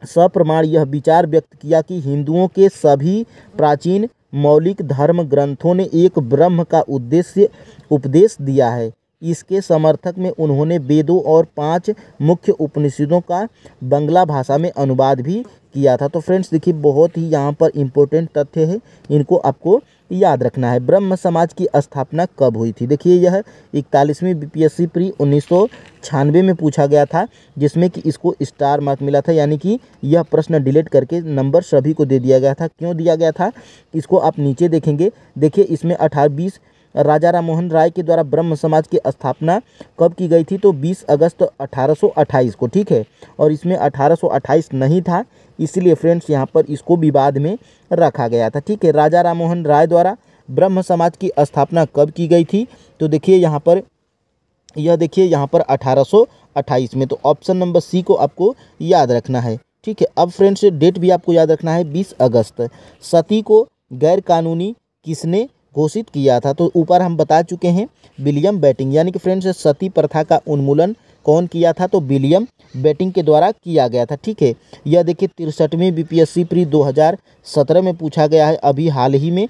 सप्रमाण यह विचार व्यक्त किया कि हिंदुओं के सभी प्राचीन मौलिक धर्म ग्रंथों ने एक ब्रह्म का उपदेश दिया है। इसके समर्थक में उन्होंने वेदों और 5 मुख्य उपनिषदों का बंगला भाषा में अनुवाद भी किया था। तो फ्रेंड्स देखिए बहुत ही यहाँ पर इम्पोर्टेंट तथ्य है, इनको आपको याद रखना है। ब्रह्म समाज की स्थापना कब हुई थी? देखिए यह 41वीं बीपीएससी प्री 1996 में पूछा गया था, जिसमें कि इसको स्टार मार्क मिला था, यानी कि यह प्रश्न डिलीट करके नंबर सभी को दे दिया गया था। क्यों दिया गया था इसको आप नीचे देखेंगे। देखिए इसमें 1820 राजा राममोहन राय के द्वारा ब्रह्म समाज की स्थापना कब की गई थी? तो 20 अगस्त 1828 को, ठीक है। और इसमें 1828 नहीं था, इसलिए फ्रेंड्स यहाँ पर इसको विवाद में रखा गया था, ठीक है। राजा राममोहन राय द्वारा ब्रह्म समाज की स्थापना कब की गई थी? तो देखिए यहाँ पर 1828 में। तो ऑप्शन नंबर सी को आपको याद रखना है, ठीक है। अब फ्रेंड्स डेट भी आपको याद रखना है, 20 अगस्त। सती को गैर कानूनी किसने घोषित किया था? तो ऊपर हम बता चुके हैं, विलियम बेटिंग। यानी कि फ्रेंड्स सती प्रथा का उन्मूलन कौन किया था? तो विलियम बेटिंग के द्वारा किया गया था, ठीक है। यह देखिए 63वीं बीपीएससी प्री 2017 में पूछा गया है, अभी हाल ही में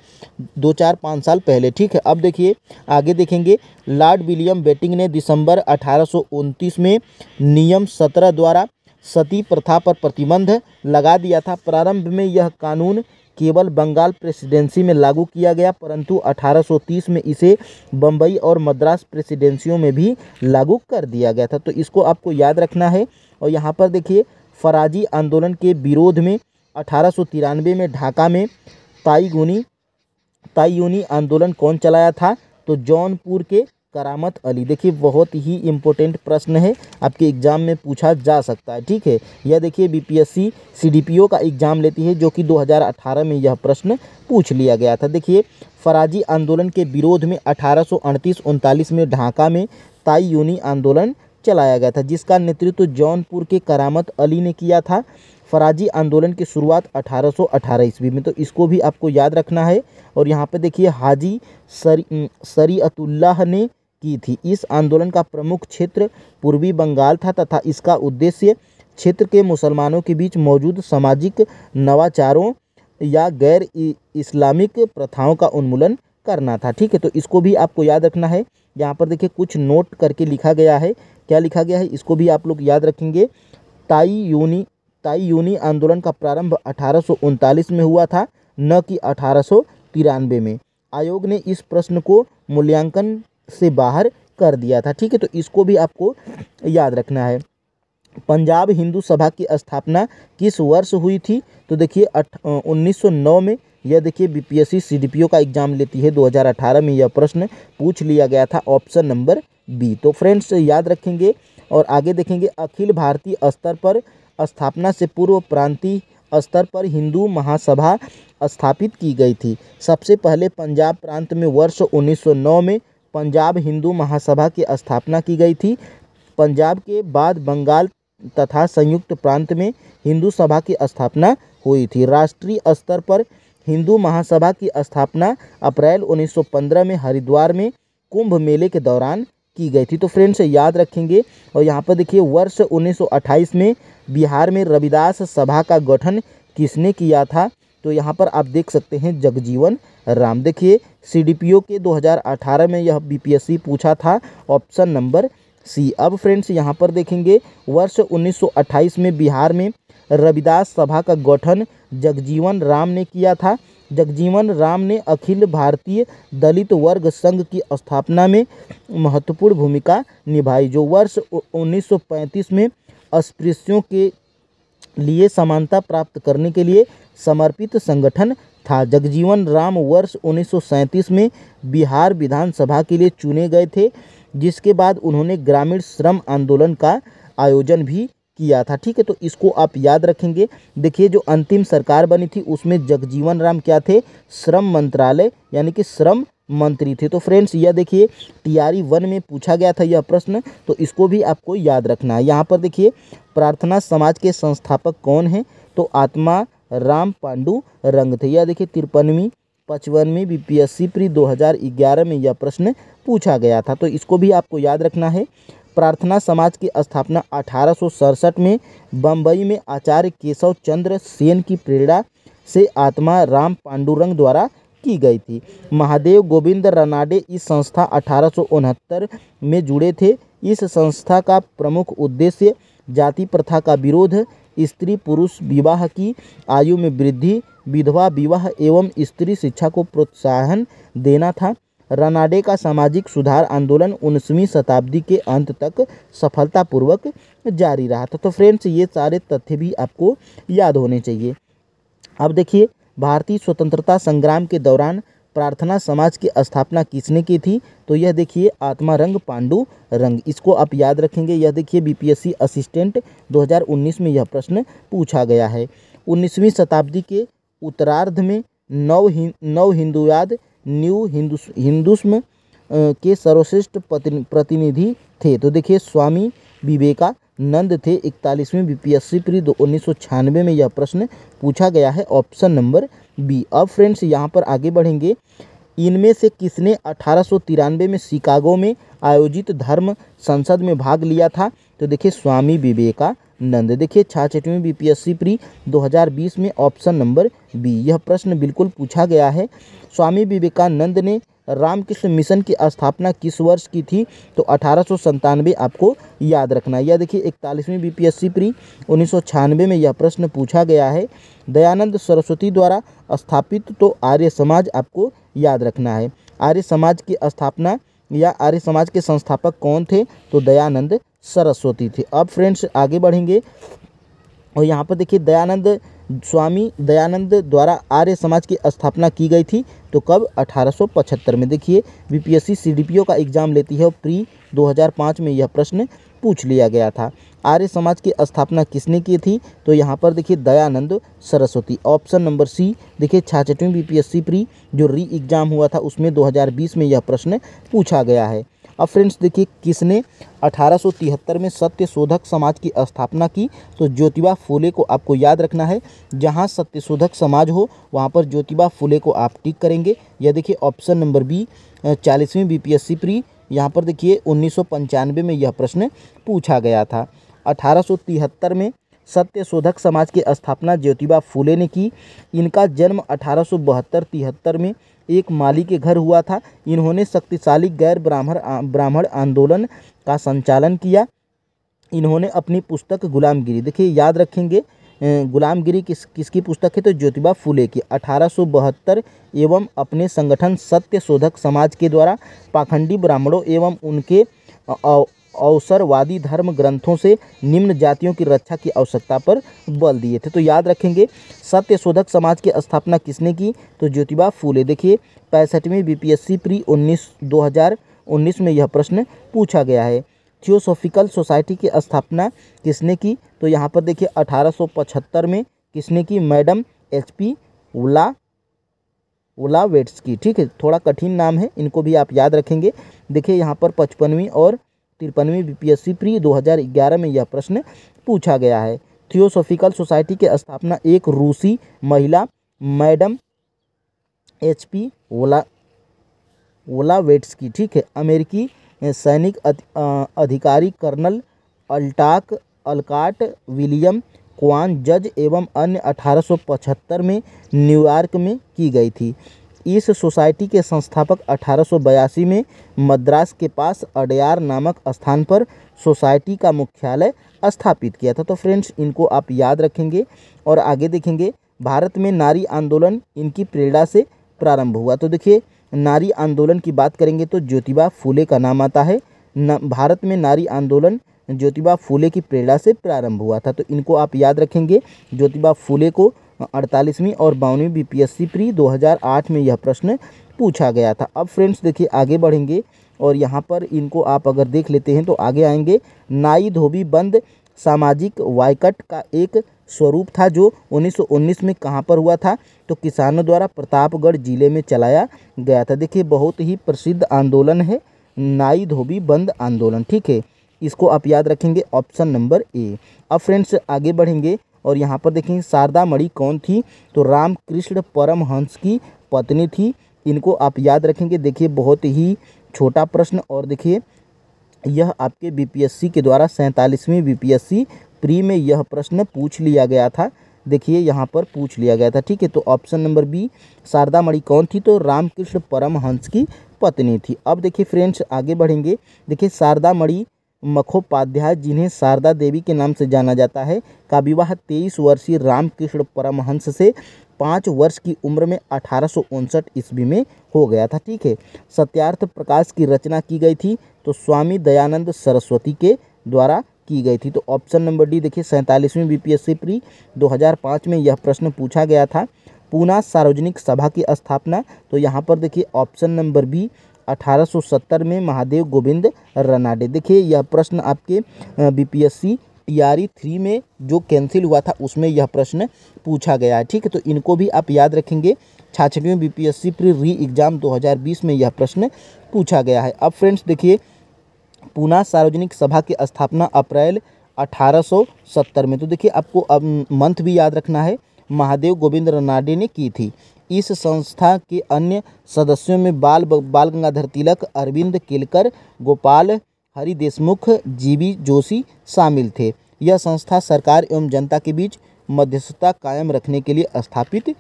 2-4-5 साल पहले, ठीक है। अब देखिए आगे देखेंगे, लॉर्ड विलियम बेटिंग ने दिसंबर 1829 में नियम 17 द्वारा सती प्रथा पर प्रतिबंध लगा दिया था। प्रारंभ में यह कानून केवल बंगाल प्रेसिडेंसी में लागू किया गया, परंतु 1830 में इसे बम्बई और मद्रास प्रेसिडेंसियों में भी लागू कर दिया गया था। तो इसको आपको याद रखना है। और यहाँ पर देखिए फराजी आंदोलन के विरोध में 1893 में ढाका में ताईयूनी आंदोलन कौन चलाया था? तो जौनपुर के करामत अली। देखिए बहुत ही इम्पोर्टेंट प्रश्न है, आपके एग्जाम में पूछा जा सकता है, ठीक है। यह देखिए बीपीएससी सीडीपीओ का एग्जाम लेती है, जो कि 2018 में यह प्रश्न पूछ लिया गया था। देखिए फराजी आंदोलन के विरोध में 1838-39 में ढाका में ताईयूनी आंदोलन चलाया गया था, जिसका नेतृत्व जौनपुर के करामत अली ने किया था। फराजी आंदोलन की शुरुआत 1818 ईस्वी में। तो इसको भी आपको याद रखना है। और यहाँ पे देखिए हाजी शरीअतुल्लाह ने की थी। इस आंदोलन का प्रमुख क्षेत्र पूर्वी बंगाल था तथा इसका उद्देश्य क्षेत्र के मुसलमानों के बीच मौजूद सामाजिक नवाचारों या गैर इस्लामिक प्रथाओं का उन्मूलन करना था, ठीक है। तो इसको भी आपको याद रखना है। यहाँ पर देखिए कुछ नोट करके लिखा गया है, क्या लिखा गया है इसको भी आप लोग याद रखेंगे। ताईयूनी आंदोलन का प्रारंभ 1839 में हुआ था, न कि 1893 में। आयोग ने इस प्रश्न को मूल्यांकन से बाहर कर दिया था, ठीक है। तो इसको भी आपको याद रखना है। पंजाब हिंदू सभा की स्थापना किस वर्ष हुई थी? तो देखिए 1909 में। यह देखिए बीपीएससी सीडीपीओ का एग्जाम लेती है, 2018 में यह प्रश्न पूछ लिया गया था, ऑप्शन नंबर बी। तो फ्रेंड्स याद रखेंगे। और आगे देखेंगे, अखिल भारतीय स्तर पर स्थापना से पूर्व प्रांतीय स्तर पर हिंदू महासभा स्थापित की गई थी। सबसे पहले पंजाब प्रांत में वर्ष 1909 में पंजाब हिंदू महासभा की स्थापना की गई थी। पंजाब के बाद बंगाल तथा संयुक्त प्रांत में हिंदू सभा की स्थापना हुई थी। राष्ट्रीय स्तर पर हिंदू महासभा की स्थापना अप्रैल 1915 में हरिद्वार में कुंभ मेले के दौरान की गई थी। तो फ्रेंड्स याद रखेंगे। और यहाँ पर देखिए वर्ष 1928 में बिहार में रविदास सभा का गठन किसने किया था? तो यहाँ पर आप देख सकते हैं जगजीवन राम। देखिए सीडीपीओ के 2018 में यह बीपीएससी पूछा था, ऑप्शन नंबर सी। अब फ्रेंड्स यहाँ पर देखेंगे वर्ष 1928 में बिहार में रविदास सभा का गठन जगजीवन राम ने किया था। जगजीवन राम ने अखिल भारतीय दलित वर्ग संघ की स्थापना में महत्वपूर्ण भूमिका निभाई, जो वर्ष 1935 में अस्पृश्यों के लिए समानता प्राप्त करने के लिए समर्पित संगठन था। जगजीवन राम वर्ष 1937 में बिहार विधानसभा के लिए चुने गए थे, जिसके बाद उन्होंने ग्रामीण श्रम आंदोलन का आयोजन भी किया था। ठीक है, तो इसको आप याद रखेंगे। देखिए जो अंतिम सरकार बनी थी उसमें जगजीवन राम क्या थे? श्रम मंत्रालय यानी कि श्रम मंत्री थे। तो फ्रेंड्स यह देखिए टीआरई 1 में पूछा गया था यह प्रश्न, तो इसको भी आपको याद रखना है। यहाँ पर देखिए प्रार्थना समाज के संस्थापक कौन हैं? तो आत्मा राम पांडु रंग थे। यह देखिए 53वीं 55वीं बीपीएससी प्री 2011 में यह प्रश्न पूछा गया था, तो इसको भी आपको याद रखना है। प्रार्थना समाज की स्थापना 1867 में बम्बई में आचार्य केशव चंद्र सेन की प्रेरणा से आत्मा राम पांडुरंग द्वारा की गई थी। महादेव गोविंद रानाडे इस संस्था 1869 में जुड़े थे। इस संस्था का प्रमुख उद्देश्य जाति प्रथा का विरोध, स्त्री पुरुष विवाह की आयु में वृद्धि, विधवा विवाह एवं स्त्री शिक्षा को प्रोत्साहन देना था। रानाडे का सामाजिक सुधार आंदोलन 19वीं शताब्दी के अंत तक सफलतापूर्वक जारी रहा था। तो फ्रेंड्स ये सारे तथ्य भी आपको याद होने चाहिए। अब देखिए भारतीय स्वतंत्रता संग्राम के दौरान प्रार्थना समाज की स्थापना किसने की थी? तो यह देखिए आत्मा रंग पांडु रंग, इसको आप याद रखेंगे। यह देखिए बीपीएससी असिस्टेंट 2019 में यह प्रश्न पूछा गया है। 19वीं शताब्दी के उत्तरार्ध में नव हिंदुवाद न्यू हिंदुस्म के सर्वश्रेष्ठ प्रतिनिधि थे। तो देखिए स्वामी विवेकानंद थे। 41वीं बीपीएससी प्री 1996 में यह प्रश्न पूछा गया है, ऑप्शन नंबर बी। अब फ्रेंड्स यहाँ पर आगे बढ़ेंगे। इनमें से किसने 1893 में शिकागो में आयोजित धर्म संसद में भाग लिया था? तो देखिए स्वामी विवेकानंद। देखिए 66वीं बीपीएससी प्री 2020 में ऑप्शन नंबर बी यह प्रश्न बिल्कुल पूछा गया है। स्वामी विवेकानंद ने रामकृष्ण मिशन की स्थापना किस वर्ष की थी? तो 1897 आपको याद रखना है। यह देखिए 41वीं बीपीएससी प्री 1996 में यह प्रश्न पूछा गया है। दयानंद सरस्वती द्वारा स्थापित तो आर्य समाज आपको याद रखना है। आर्य समाज की स्थापना या आर्य समाज के संस्थापक कौन थे? तो दयानंद सरस्वती थे। अब फ्रेंड्स आगे बढ़ेंगे और यहाँ पर देखिए स्वामी दयानंद द्वारा आर्य समाज की स्थापना की गई थी, तो कब? 1875 में। देखिए बीपीएससी सीडीपीओ का एग्जाम लेती है और प्री 2005 में यह प्रश्न पूछ लिया गया था। आर्य समाज की स्थापना किसने की थी? तो यहाँ पर देखिए Dayanand Saraswati, option number C. देखिए 66वीं बीपीएससी प्री जो री एग्जाम हुआ था उसमें 2020 में यह प्रश्न पूछा गया है। अब फ्रेंड्स देखिए किसने 1873 में सत्य शोधक समाज की स्थापना की? तो ज्योतिबा फुले को आपको याद रखना है। जहाँ सत्य शोधक समाज हो वहाँ पर ज्योतिबा फुले को आप टिक करेंगे। यह देखिए ऑप्शन नंबर बी 40वीं बीपीएससी प्री यहाँ पर देखिए 1995 में यह प्रश्न पूछा गया था। 1873 में सत्य शोधक समाज की स्थापना ज्योतिबा फुले ने की। इनका जन्म 1872-73 में एक माली के घर हुआ था। इन्होंने शक्तिशाली गैर ब्राह्मण आंदोलन का संचालन किया। इन्होंने अपनी पुस्तक गुलामगिरी, देखिए याद रखेंगे गुलामगिरी किसकी पुस्तक है? तो ज्योतिबा फुले की। 1872 एवं अपने संगठन सत्य शोधक समाज के द्वारा पाखंडी ब्राह्मणों एवं उनके अवसरवादी धर्म ग्रंथों से निम्न जातियों की रक्षा की आवश्यकता पर बल दिए थे। तो याद रखेंगे सत्य शोधक समाज की स्थापना किसने की? तो ज्योतिबा फुले। देखिए 65वीं बीपीएससी प्री 2019 में यह प्रश्न पूछा गया है। थियोसॉफिकल सोसाइटी की स्थापना किसने की? तो यहाँ पर देखिए 1875 में किसने की? मैडम HP वोलावेट्स्की, ठीक है, थोड़ा कठिन नाम है, इनको भी आप याद रखेंगे। देखिए यहाँ पर 55वीं और 53वीं बीपीएससी प्री 2011 में यह प्रश्न पूछा गया है। थियोसॉफिकल सोसाइटी की स्थापना एक रूसी महिला मैडम HP वोलावेट्स्की, ठीक है, अमेरिकी सैनिक अधिकारी कर्नल अल्काट विलियम क्वान जज एवं अन्य 1875 में न्यूयॉर्क में की गई थी। इस सोसाइटी के संस्थापक 1882 में मद्रास के पास अडयार नामक स्थान पर सोसाइटी का मुख्यालय स्थापित किया था। तो फ्रेंड्स इनको आप याद रखेंगे और आगे देखेंगे। भारत में नारी आंदोलन इनकी प्रेरणा से प्रारंभ हुआ। तो देखिए नारी आंदोलन की बात करेंगे तो ज्योतिबा फूले का नाम आता है। भारत में नारी आंदोलन ज्योतिबा फूले की प्रेरणा से प्रारंभ हुआ था। तो इनको आप याद रखेंगे। ज्योतिबा फूले को 48वीं और 52वीं बीपीएससी प्री 2008 में यह प्रश्न पूछा गया था। अब फ्रेंड्स देखिए आगे बढ़ेंगे और यहाँ पर इनको आप अगर देख लेते हैं तो आगे आएंगे। नाई धोबी बंद सामाजिक वायकट का एक स्वरूप था जो 1919 में कहाँ पर हुआ था, तो किसानों द्वारा प्रतापगढ़ जिले में चलाया गया था। देखिए बहुत ही प्रसिद्ध आंदोलन है नाई धोबी बंद आंदोलन, ठीक है, इसको आप याद रखेंगे, ऑप्शन नंबर ए। अब फ्रेंड्स आगे बढ़ेंगे और यहाँ पर देखेंगे शारदा मणि कौन थी, तो रामकृष्ण परमहंस की पत्नी थी। इनको आप याद रखेंगे। देखिए बहुत ही छोटा प्रश्न और देखिए यह आपके बीपीएससी के द्वारा 47वीं बीपीएससी प्री में यह प्रश्न पूछ लिया गया था। देखिए यहाँ पर पूछ लिया गया था, ठीक है। तो ऑप्शन नंबर बी शारदा मणि कौन थी, तो रामकृष्ण परमहंस की पत्नी थी। अब देखिए फ्रेंड्स आगे बढ़ेंगे। देखिए शारदा मणि मखोपाध्याय जिन्हें शारदा देवी के नाम से जाना जाता है का विवाह 23 वर्षीय रामकृष्ण परमहंस से 5 वर्ष की उम्र में 1859 ईस्वी में हो गया था, ठीक है। सत्यार्थ प्रकाश की रचना की गई थी तो स्वामी दयानंद सरस्वती के द्वारा की गई थी। तो ऑप्शन नंबर डी देखिए 47वीं बीपीएससी प्री 2005 में यह प्रश्न पूछा गया था। पूना सार्वजनिक सभा की स्थापना, तो यहाँ पर देखिए ऑप्शन नंबर बी 1870 में महादेव गोविंद रनाडे। देखिए यह प्रश्न आपके बीपीएससी टीआरई 3 में जो कैंसिल हुआ था उसमें यह प्रश्न पूछा गया है, ठीक है। तो इनको भी आप याद रखेंगे। 66वीं बीपीएससी प्री री एग्जाम 2020 में यह प्रश्न पूछा गया है। अब फ्रेंड्स देखिए पूना सार्वजनिक सभा की स्थापना अप्रैल 1870 में, तो देखिए आपको अब मंथ भी याद रखना है, महादेव गोविंद रनाडे ने की थी। इस संस्था के अन्य सदस्यों में बाल गंगाधर तिलक, अरविंद केलकर, गोपाल हरि देशमुख, जीवी जोशी शामिल थे। यह संस्था सरकार एवं जनता के बीच मध्यस्थता कायम रखने के लिए स्थापित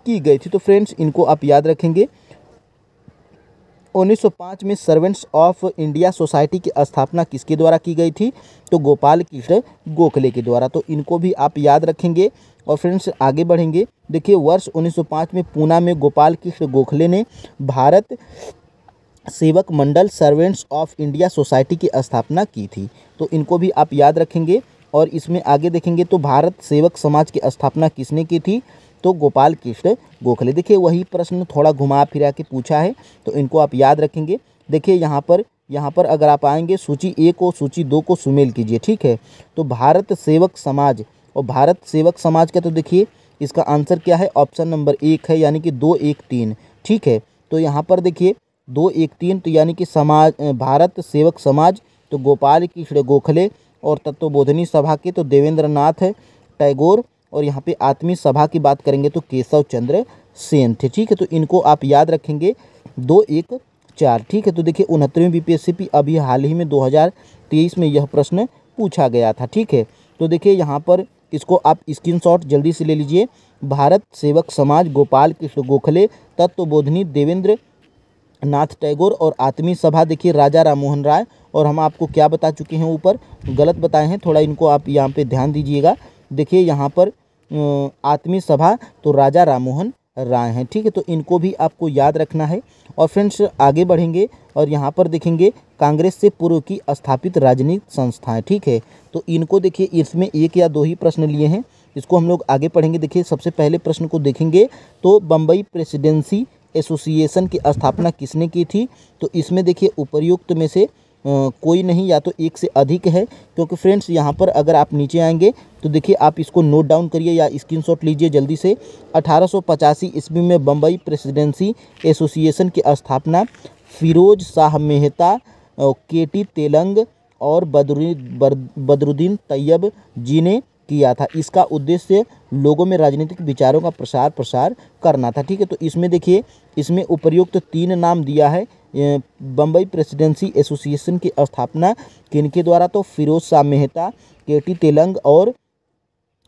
की गई थी। तो फ्रेंड्स इनको आप याद रखेंगे। 1905 में सर्वेंट्स ऑफ इंडिया सोसाइटी की स्थापना किसके द्वारा की गई थी, तो गोपाल कृष्ण गोखले के द्वारा। तो इनको भी आप याद रखेंगे। और फ्रेंड्स आगे बढ़ेंगे। देखिए वर्ष 1905 में पूना में गोपाल कृष्ण गोखले ने भारत सेवक मंडल सर्वेंट्स ऑफ इंडिया सोसाइटी की स्थापना की थी। तो इनको भी आप याद रखेंगे। और इसमें आगे देखेंगे तो भारत सेवक समाज की स्थापना किसने की थी, तो गोपाल कृष्ण गोखले। देखिए वही प्रश्न थोड़ा घुमा फिरा के पूछा है, तो इनको आप याद रखेंगे। देखिए यहाँ पर अगर आप आएंगे सूची 1 और सूची 2 को सुमेल कीजिए, ठीक है। तो भारत सेवक समाज और भारत सेवक समाज का, तो देखिए इसका आंसर क्या है, ऑप्शन नंबर 1 है, यानी कि 213, ठीक है। तो यहाँ पर देखिए 213, तो यानी कि समाज भारत सेवक समाज तो गोपाल कृष्ण गोखले, और तत्वबोधिनी सभा के तो देवेंद्र नाथ टैगोर, और यहाँ पे आत्मीय सभा की बात करेंगे तो केशव चंद्र सेन थे, ठीक है। तो इनको आप याद रखेंगे 214, ठीक है। तो देखिए 69वीं बीपीएससी अभी हाल ही में 2023 में यह प्रश्न पूछा गया था, ठीक है। तो देखिए यहाँ पर इसको आप स्क्रीनशॉट जल्दी से ले लीजिए। भारत सेवक समाज गोपाल कृष्ण गोखले, तत्वबोधिनी देवेंद्र नाथ टैगोर, और आत्मीय सभा देखिए राजा राम मोहन राय। और हम आपको क्या बता चुके हैं, ऊपर गलत बताए हैं, थोड़ा इनको आप यहाँ पे ध्यान दीजिएगा। देखिए यहाँ पर आत्मीय सभा तो राजा राम मोहन राय हैं, ठीक है। तो इनको भी आपको याद रखना है। और फ्रेंड्स आगे बढ़ेंगे और यहाँ पर देखेंगे कांग्रेस से पूर्व की स्थापित राजनीतिक संस्थाएं, ठीक है। तो इनको देखिए इसमें 1 या 2 ही प्रश्न लिए हैं, इसको हम लोग आगे पढ़ेंगे। देखिए सबसे पहले प्रश्न को देखेंगे तो बम्बई प्रेसिडेंसी एसोसिएशन की स्थापना किसने की थी, तो इसमें देखिए उपर्युक्त में से कोई नहीं, या तो एक से अधिक है। क्योंकि फ्रेंड्स यहाँ पर अगर आप नीचे आएंगे तो देखिए, आप इसको नोट डाउन करिए या स्क्रीनशॉट लीजिए जल्दी से। 1885 ईस्वी में बम्बई प्रेसिडेंसी एसोसिएशन की स्थापना फिरोज शाह मेहता, केटी तेलंग और बदरुद्दीन तैयब जी ने किया था। इसका उद्देश्य लोगों में राजनीतिक विचारों का प्रसार करना था। ठीक है, तो इसमें देखिए, इसमें उपर्युक्त 3 नाम दिया है। बम्बई प्रेसिडेंसी एसोसिएशन की स्थापना किनके द्वारा? तो फिरोज शाह मेहता, केटी तेलंग और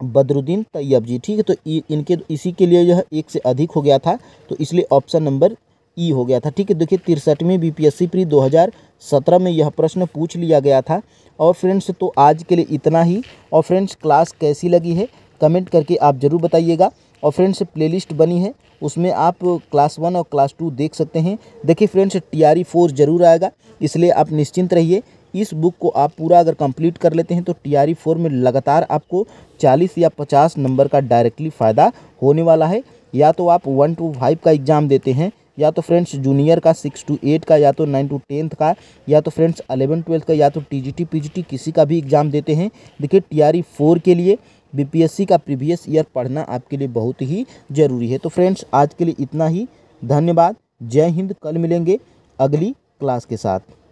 बदरुद्दीन तैयब जी। ठीक है, तो इनके इसी के लिए यह एक से अधिक हो गया था, तो इसलिए ऑप्शन नंबर ई हो गया था। ठीक है, देखिए 63वीं बीपीएससी प्री 2017 में यह प्रश्न पूछ लिया गया था। और फ्रेंड्स, तो आज के लिए इतना ही। और फ्रेंड्स, क्लास कैसी लगी है कमेंट करके आप ज़रूर बताइएगा। और फ्रेंड्स, प्लेलिस्ट बनी है, उसमें आप क्लास 1 और क्लास 2 देख सकते हैं। देखिए फ्रेंड्स, TRE 4 जरूर आएगा, इसलिए आप निश्चिंत रहिए। इस बुक को आप पूरा अगर कंप्लीट कर लेते हैं तो TRE 4 में लगातार आपको 40 या 50 नंबर का डायरेक्टली फ़ायदा होने वाला है। या तो आप 1 to 5 का एग्ज़ाम देते हैं, या तो फ्रेंड्स जूनियर का 6 to 8 का, या तो 9 to 10 का, या तो फ्रेंड्स 11 12 का, या तो TGT PGT किसी का भी एग्ज़ाम देते हैं। देखिए TRE 4 के लिए BPSC का प्रीवियस ईयर पढ़ना आपके लिए बहुत ही ज़रूरी है। तो फ्रेंड्स, आज के लिए इतना ही। धन्यवाद। जय हिंद। कल मिलेंगे अगली क्लास के साथ।